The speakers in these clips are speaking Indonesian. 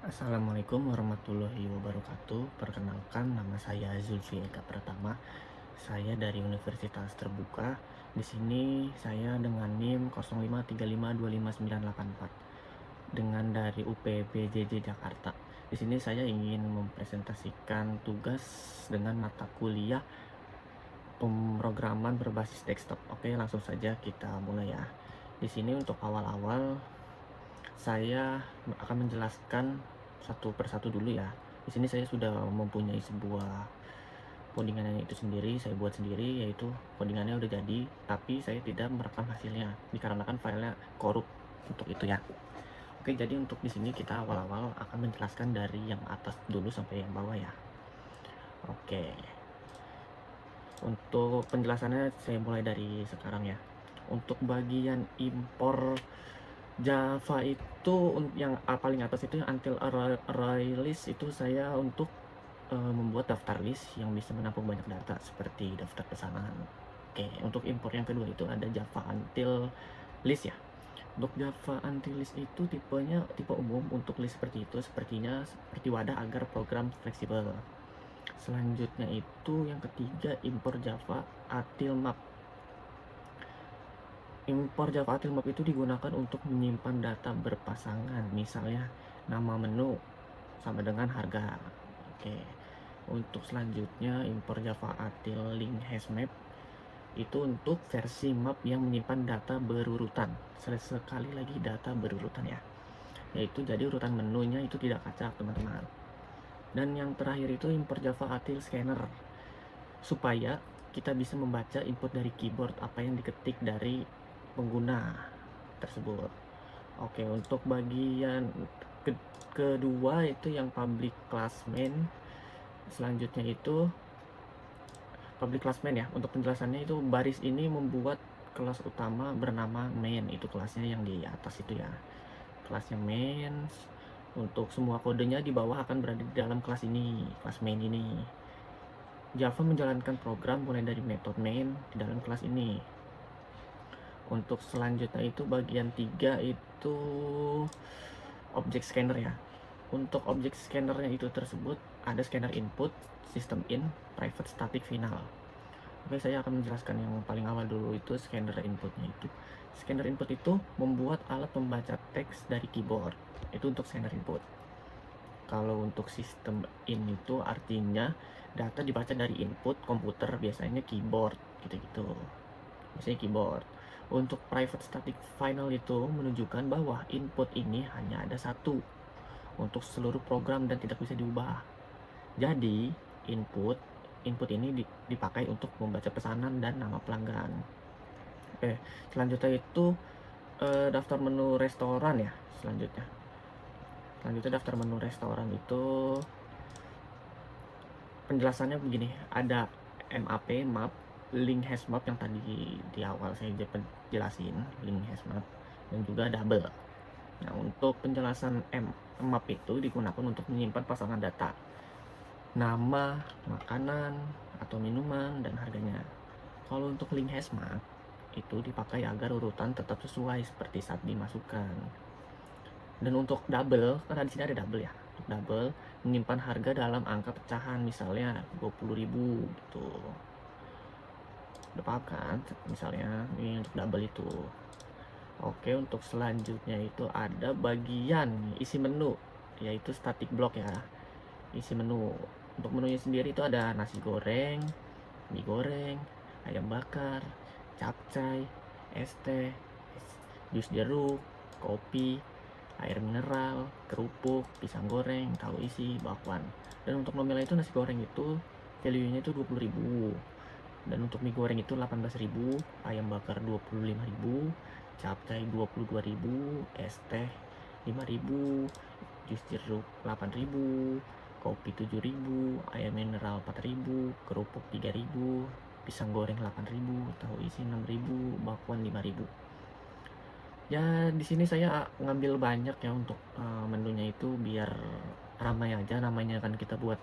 Assalamualaikum warahmatullahi wabarakatuh. Perkenalkan, nama saya Zulfi Eka Pratama. Saya dari Universitas Terbuka. Di sini saya dengan NIM 0535259984 dengan dari UPBJJ Jakarta. Di sini saya ingin mempresentasikan tugas dengan mata kuliah pemrograman berbasis desktop. Oke, langsung saja kita mulai ya. Di sini untuk awal-awal saya akan menjelaskan satu persatu dulu ya. Di sini saya sudah mempunyai sebuah codingannya itu sendiri, saya buat sendiri, yaitu codingannya udah jadi, tapi saya tidak merekam hasilnya dikarenakan filenya korup untuk itu ya. Oke, jadi untuk di sini kita awal-awal akan menjelaskan dari yang atas dulu sampai yang bawah ya. Oke. Untuk penjelasannya saya mulai dari sekarang ya. Untuk bagian impor Java itu yang paling atas itu yang until array list itu saya untuk membuat daftar list yang bisa menampung banyak data seperti daftar pesanan. Oke, untuk impor yang kedua itu ada Java until list ya. Untuk Java until list itu tipenya tipe umum untuk list seperti itu, sepertinya seperti wadah agar program fleksibel. Selanjutnya itu yang ketiga impor Java util map. Impor Java util map itu digunakan untuk menyimpan data berpasangan, misalnya nama menu sama dengan harga. Oke. Untuk selanjutnya impor Java util link hashmap itu untuk versi map yang menyimpan data berurutan. Sekali lagi data berurutan ya. Yaitu jadi urutan menunya itu tidak acak, teman-teman. Dan yang terakhir itu impor Java util scanner supaya kita bisa membaca input dari keyboard apa yang diketik dari pengguna tersebut. Oke, untuk bagian kedua itu yang public class main. Selanjutnya itu public class main ya. Untuk penjelasannya itu baris ini membuat kelas utama bernama main, itu kelasnya yang di atas itu ya. Kelasnya main, untuk semua kodenya di bawah akan berada di dalam kelas ini, kelas main ini. Java menjalankan program mulai dari metode main di dalam kelas ini. Untuk selanjutnya itu bagian 3 itu object scanner ya. Untuk object scannernya itu tersebut ada scanner input, system in, private, static, final. Oke, saya akan menjelaskan yang paling awal dulu itu scanner inputnya itu. Scanner input itu membuat alat membaca teks dari keyboard. Itu untuk scanner input. Kalau untuk sistem in itu artinya data dibaca dari input komputer, biasanya keyboard gitu-gitu. Biasanya keyboard. Untuk private static final itu menunjukkan bahwa input ini hanya ada satu untuk seluruh program dan tidak bisa diubah. Jadi input ini dipakai untuk membaca pesanan dan nama pelanggan. Oke, selanjutnya itu daftar menu restoran ya. Selanjutnya daftar menu restoran itu penjelasannya begini, ada map, link hashmap yang tadi di awal saya jelasin, link hashmap, dan juga double. Nah, untuk penjelasan map itu digunakan untuk menyimpan pasangan data, nama, makanan, atau minuman, dan harganya. Kalau untuk link hashmap itu dipakai agar urutan tetap sesuai seperti saat dimasukkan. Dan untuk double, karena di sini ada double ya. Untuk double menyimpan harga dalam angka pecahan, misalnya 20.000 gitu. Udah paham kan? Misalnya ini untuk double itu. Oke, untuk selanjutnya itu ada bagian isi menu, yaitu static block ya. Isi menu. Untuk menunya sendiri itu ada nasi goreng, mie goreng, ayam bakar, capcay, es teh, jus jeruk, kopi, air mineral, kerupuk, pisang goreng, tahu isi, bakwan. Dan untuk nominal itu nasi goreng itu value-nya itu 20.000. Dan untuk mie goreng itu 18.000, ayam bakar 25.000, capcay 22.000, es teh 5.000, jus jeruk 8.000, kopi 7.000, ayam mineral 4.000, kerupuk 3.000, pisang goreng 8.000, tahu isi 6.000, bakwan 5.000. Ya, di sini saya ngambil banyak ya untuk menunya itu biar ramai aja, namanya kan kita buat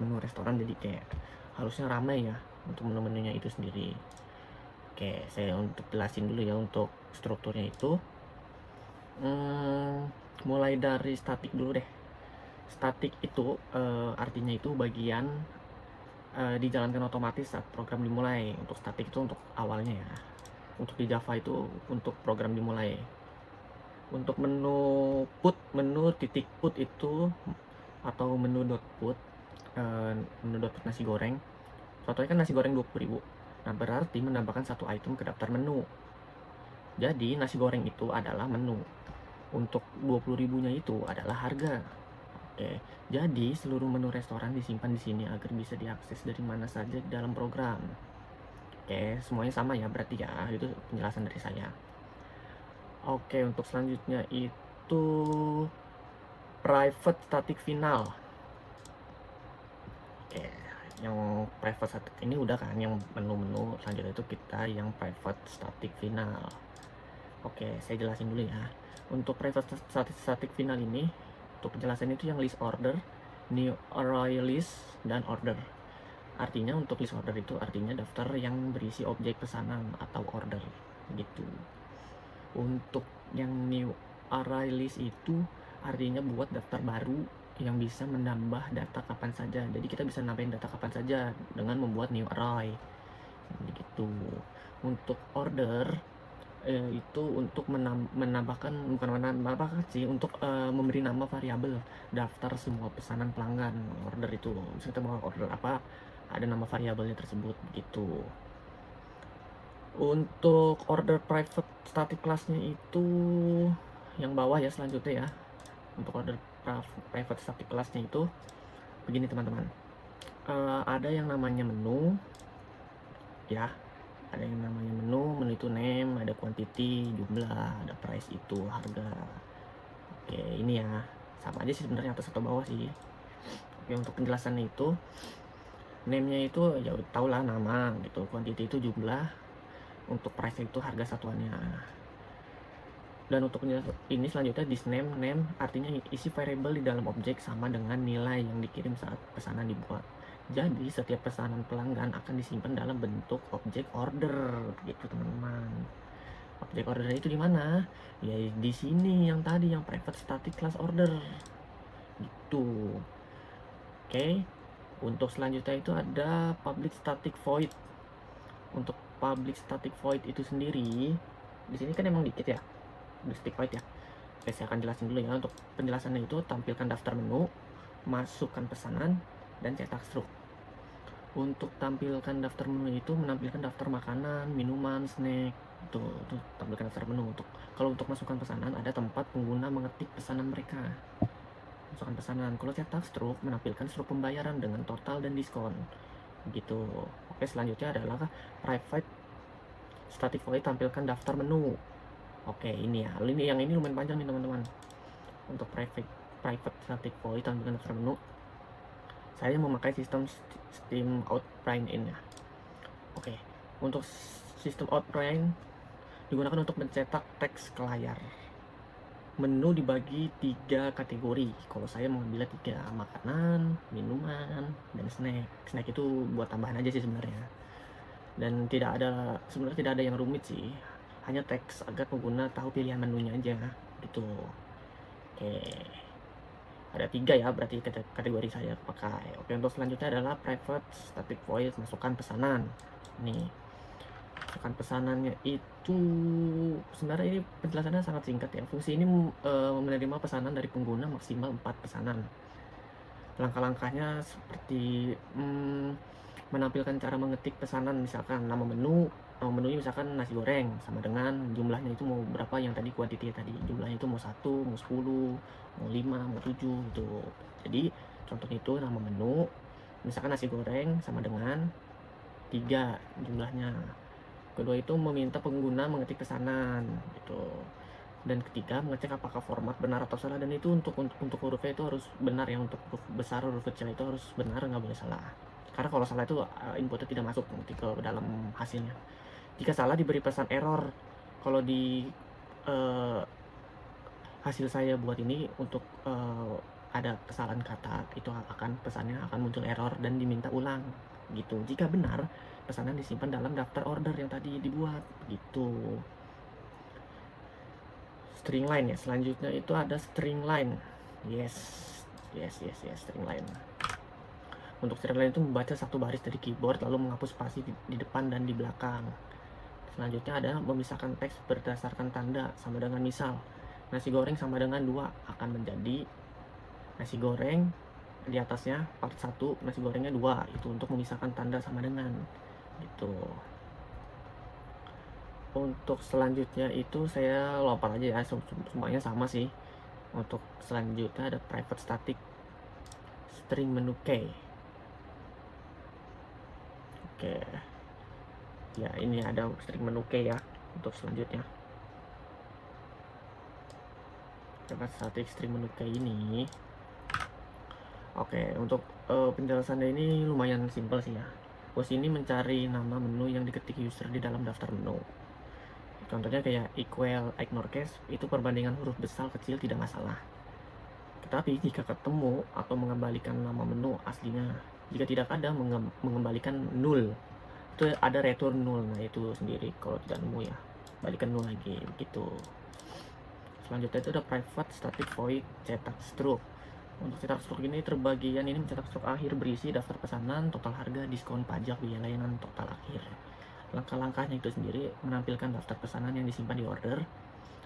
menu restoran, jadi kayak harusnya ramai ya untuk menu-menunya itu sendiri. Oke, saya untuk jelasin dulu ya untuk strukturnya itu. Mulai dari statik dulu deh. Static itu artinya itu bagian dijalankan otomatis saat program dimulai. Untuk static itu untuk awalnya ya. Untuk di Java itu untuk program dimulai. Untuk menu titik put itu atau menu dot put, menu dot put nasi goreng. Contohnya kan nasi goreng 20.000. Nah, berarti menambahkan satu item ke daftar menu. Jadi nasi goreng itu adalah menu. Untuk 20.000-nya itu adalah harga. Oke, jadi seluruh menu restoran disimpan di sini agar bisa diakses dari mana saja di dalam program. Oke, semuanya sama ya berarti ya. Itu penjelasan dari saya. Oke, untuk selanjutnya itu private static final. Oke, yang private static ini udah kan, yang menu-menu. Selanjutnya itu kita yang private static final. Oke, saya jelasin dulu ya. Untuk private static final ini, untuk penjelasan itu yang list order, new array list, dan order. Artinya untuk list order itu artinya daftar yang berisi objek pesanan atau order gitu. Untuk yang new array list itu artinya buat daftar baru yang bisa menambah data kapan saja. Jadi kita bisa nambahin data kapan saja dengan membuat new array gitu. Untuk order itu untuk menambahkan, bukan menambahkan sih, untuk memberi nama variabel daftar semua pesanan pelanggan. Order itu bisa kita mau order apa, ada nama variabelnya tersebut gitu. Untuk order private static class-nya itu yang bawah ya selanjutnya ya. Untuk order private static class-nya itu begini teman-teman. Ada yang namanya menu ya, ada yang namanya menu itu name, ada quantity, jumlah, ada price itu harga. Oke, ini ya sama aja sih sebenarnya, atas atau bawah sih. Oke, untuk penjelasannya itu name-nya itu ya tau lah, nama gitu, quantity itu jumlah, untuk price itu harga satuannya. Dan untuk penjelasan ini selanjutnya, this name artinya isi variable di dalam objek sama dengan nilai yang dikirim saat pesanan dibuat. Jadi setiap pesanan pelanggan akan disimpan dalam bentuk objek order gitu teman-teman. Objek ordernya itu di mana? Ya di sini yang tadi, yang private static class order gitu. Oke. Untuk selanjutnya itu ada public static void. Untuk public static void itu sendiri di sini kan emang dikit ya, public static void ya. Oke, saya akan jelasin dulu ya. Untuk penjelasannya itu tampilkan daftar menu, masukkan pesanan, dan cetak struk. Untuk tampilkan daftar menu itu menampilkan daftar makanan, minuman, snack. Itu tampilkan daftar menu. Kalau untuk masukkan pesanan ada tempat pengguna mengetik pesanan mereka. Masukkan pesanan. Kalau cetak struk menampilkan struk pembayaran dengan total dan diskon. Gitu. Oke, selanjutnya adalah private static void, tampilkan daftar menu. Oke, ini ya. Yang ini lumayan panjang nih teman-teman. Untuk private static void, tampilkan daftar menu. Saya memakai sistem steam out print in ya. Oke, untuk sistem out print digunakan untuk mencetak teks ke layar. Menu dibagi 3 kategori. Kalau saya mengambil 3, makanan, minuman, dan snack. Snack itu buat tambahan aja sih sebenarnya. Dan sebenarnya tidak ada yang rumit sih. Hanya teks agar pengguna tahu pilihan menunya aja gitu. Oke. Ada 3 ya berarti kategori saya pakai. Oke, untuk selanjutnya adalah private static void, masukkan pesanan. Nih, masukkan pesanannya itu sebenarnya ini penjelasannya sangat singkat ya. Fungsi ini menerima pesanan dari pengguna maksimal 4 pesanan. Langkah-langkahnya seperti menampilkan cara mengetik pesanan, misalkan nama menunya misalkan nasi goreng, sama dengan jumlahnya itu mau berapa, yang tadi quantity tadi jumlahnya itu mau 1, mau 10, mau 5, mau 7 gitu. Jadi contohnya itu nama menu misalkan nasi goreng sama dengan 3 jumlahnya. Kedua itu meminta pengguna mengetik pesanan gitu. Dan ketiga, mengecek apakah format benar atau salah, dan itu untuk hurufnya itu harus benar ya. Untuk huruf besar, huruf kecil itu harus benar, nggak boleh salah. Karena kalau salah itu inputnya tidak masuk nanti ke dalam hasilnya. Jika salah diberi pesan error. Kalau di hasil saya buat ini untuk ada kesalahan kata, itu pesannya akan muncul error dan diminta ulang gitu. Jika benar, pesanan disimpan dalam daftar order yang tadi dibuat gitu. String line ya, selanjutnya itu ada string line. Yes, string line. Untuk string line itu membaca satu baris dari keyboard lalu menghapus spasi di depan dan di belakang. Selanjutnya ada memisahkan teks berdasarkan tanda, sama dengan misal nasi goreng sama dengan 2 akan menjadi nasi goreng di atasnya part 1, nasi gorengnya 2, itu untuk memisahkan tanda sama dengan gitu. Untuk selanjutnya itu saya lompat aja ya, semuanya sama sih. Untuk selanjutnya ada private static string menu key. Oke. Ya, ini ada string menu key ya untuk selanjutnya. Private static string menu key ini. Oke, untuk penjelasannya ini lumayan simpel sih ya. Bos ini mencari nama menu yang diketik user di dalam daftar menu. Contohnya kayak equal ignore case, itu perbandingan huruf besar kecil tidak masalah. Tetapi jika ketemu atau mengembalikan nama menu aslinya, jika tidak ada mengembalikan null, itu ada return null. Nah itu sendiri kalau tidak nemu ya, balikan null lagi begitu. Selanjutnya itu ada private static void cetak struk. Untuk cetak struk ini terbagian ini mencetak struk akhir berisi daftar pesanan, total harga, diskon, pajak, biaya layanan, total akhir. Langkah-langkahnya itu sendiri menampilkan daftar pesanan yang disimpan di order,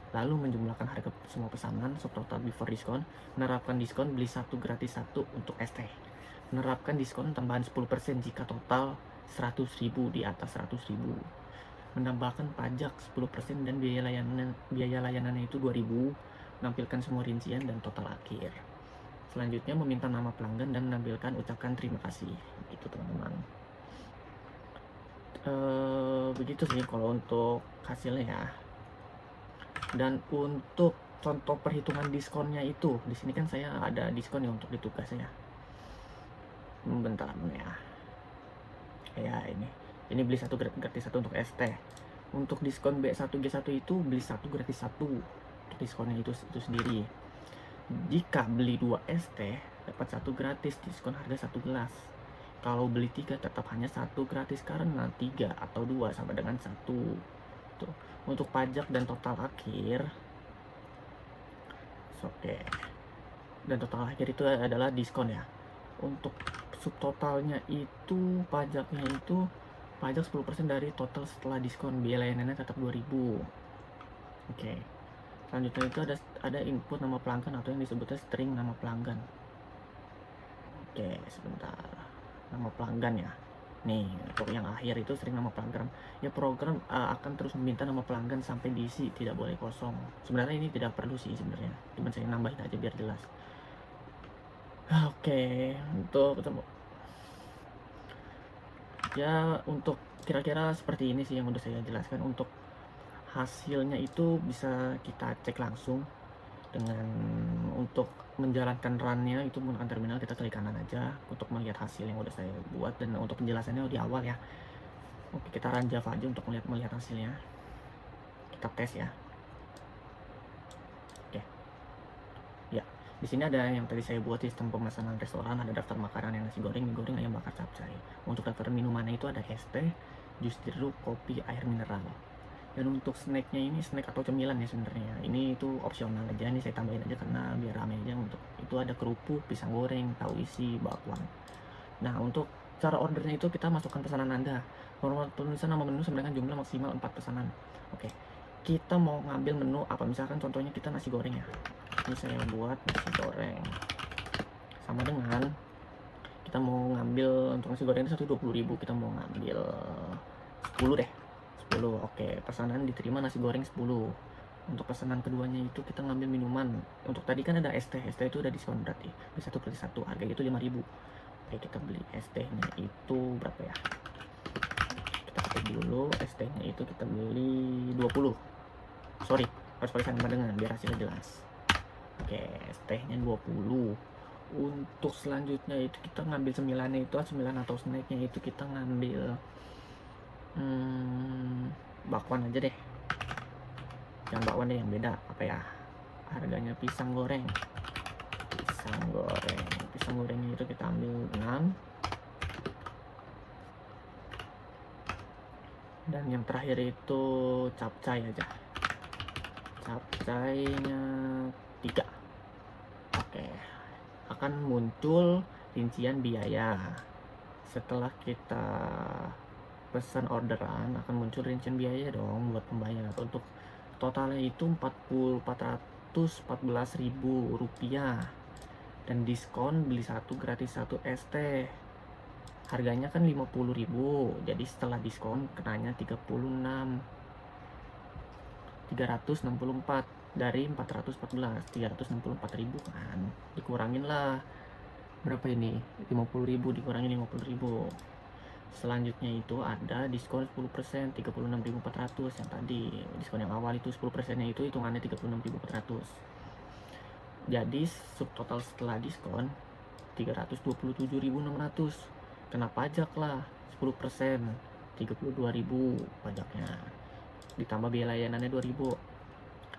lalu menjumlahkan harga semua pesanan subtotal before diskon, menerapkan diskon beli 1 gratis 1 untuk ST, menerapkan diskon tambahan 10% jika total 100.000 di atas 100.000, menambahkan pajak 10% dan biaya layanannya itu 2.000, menampilkan semua rincian dan total akhir. Selanjutnya meminta nama pelanggan dan menampilkan ucapkan terima kasih. Itu teman-teman. Begitu sih kalau untuk hasilnya ya. Dan untuk contoh perhitungan diskonnya itu, di sini kan saya ada diskon ya untuk di tugasnya. Bentar ya. Ya ini beli 1 gratis 1 untuk ST. Untuk diskon B1 G1 itu beli 1 gratis 1. Untuk diskonnya itu sendiri. Jika beli 2 ST dapat 1 gratis, diskon harga 1 gelas. Kalau beli 3 tetap hanya 1 gratis karena 3 atau 2 sama dengan 1. Tuh. Untuk pajak dan total akhir, oke. Dan total akhir itu adalah diskon ya. Untuk subtotalnya itu pajaknya itu pajak 10% dari total setelah diskon, biaya layanannya tetap 2.000. Oke. Selanjutnya itu ada input nama pelanggan atau yang disebutnya string nama pelanggan. Oke, sebentar. Nama pelanggan ya. Nih, untuk yang akhir itu string nama pelanggan. Ya program akan terus meminta nama pelanggan sampai diisi, tidak boleh kosong. Sebenarnya ini tidak perlu sih sebenarnya. Cuma saya nambahin aja biar jelas. Oke, untuk ketemu. Ya, untuk kira-kira seperti ini sih yang udah saya jelaskan. Untuk hasilnya itu bisa kita cek langsung dengan untuk menjalankan runnya itu menggunakan terminal, kita klik kanan aja untuk melihat hasil yang udah saya buat, dan untuk penjelasannya di awal ya. Oke, kita run Java aja untuk melihat hasilnya. Kita tes ya. Oke. Ya, di sini ada yang tadi saya buat sistem pemesanan restoran, ada daftar makanan yang nasi goreng, mie goreng, ayam bakar, capcay. Untuk daftar minumannya itu ada es teh, jus jeruk, kopi, air mineral. Dan untuk snacknya ini snack atau cemilan ya sebenarnya. Ini itu opsional aja, ini saya tambahin aja karena biar rame aja. Untuk itu ada kerupuk, pisang goreng, tahu isi, bakwan. Nah, untuk cara ordernya itu kita masukkan pesanan Anda. Normal penulisan nama menu sama dengan jumlah maksimal 4 pesanan. Oke. Kita mau ngambil menu apa? Misalkan contohnya kita nasi goreng ya. Ini saya buat nasi goreng. Sama dengan kita mau ngambil untuk nasi goreng itu 120.000, kita mau ngambil 10 deh. 10. Oke, pesanan diterima nasi goreng 10. Untuk pesanan keduanya itu kita ngambil minuman. Untuk tadi kan ada es teh itu udah diskon berarti. Beli 1 gratis 1, harganya itu 5.000. Oke, kita beli es tehnya itu berapa ya? Kita ketik dulu, es tehnya itu kita beli 20. Sorry, harus pakai sama dengan biar hasilnya jelas. Oke, es tehnya 20. Untuk selanjutnya itu kita ngambil cemilannya itu, cemilan atau snacknya itu kita ngambil bakwan aja deh. Yang bakwan deh yang beda apa ya? Harganya pisang goreng. Pisang gorengnya itu kita ambil 6. Dan yang terakhir itu capcay aja. Capcaynya 3. Oke. akan muncul rincian biaya. Setelah kita pesan orderan akan muncul rincian biaya dong buat pembayar. Untuk totalnya itu Rp414.000 dan diskon beli satu gratis satu ST. Harganya kan Rp50.000, jadi setelah diskon kenanya 364 dari 414, 364.000 kan. Dikurangin lah berapa ini? 50.000 dikurangi 50.000. Selanjutnya itu ada diskon 10%, 36.400 yang tadi. Diskon yang awal itu 10%-nya itu hitungannya 36.400. Jadi subtotal setelah diskon 327.600. Kena pajak lah 10%, 32.000 pajaknya. Ditambah biaya layanannya 2.000.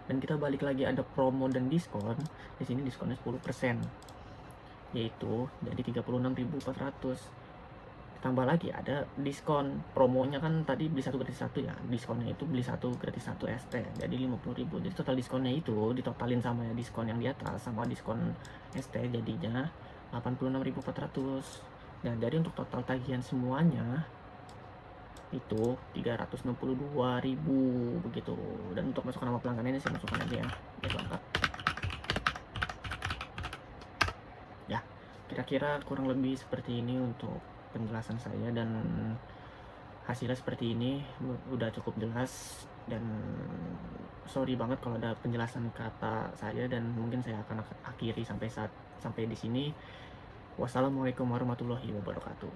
Dan kita balik lagi ada promo dan diskon. Di sini diskonnya 10%. Yaitu jadi 36.400. Tambah lagi ada diskon. Promonya kan tadi beli satu gratis satu ya. Diskonnya itu beli satu gratis satu ST. Jadi 50.000. Jadi total diskonnya itu ditotalin sama diskon yang di atas sama diskon ST jadinya 86.400. Nah, jadi untuk total tagihan semuanya itu 362.000 begitu. Dan untuk masukkan nama pelanggan ini saya masukkan aja ya. Biar lengkap. Ya, kira-kira kurang lebih seperti ini untuk penjelasan saya, dan hasilnya seperti ini udah cukup jelas. Dan sorry banget kalau ada penjelasan kata saya, dan mungkin saya akan akhiri sampai di sini. Wassalamualaikum warahmatullahi wabarakatuh.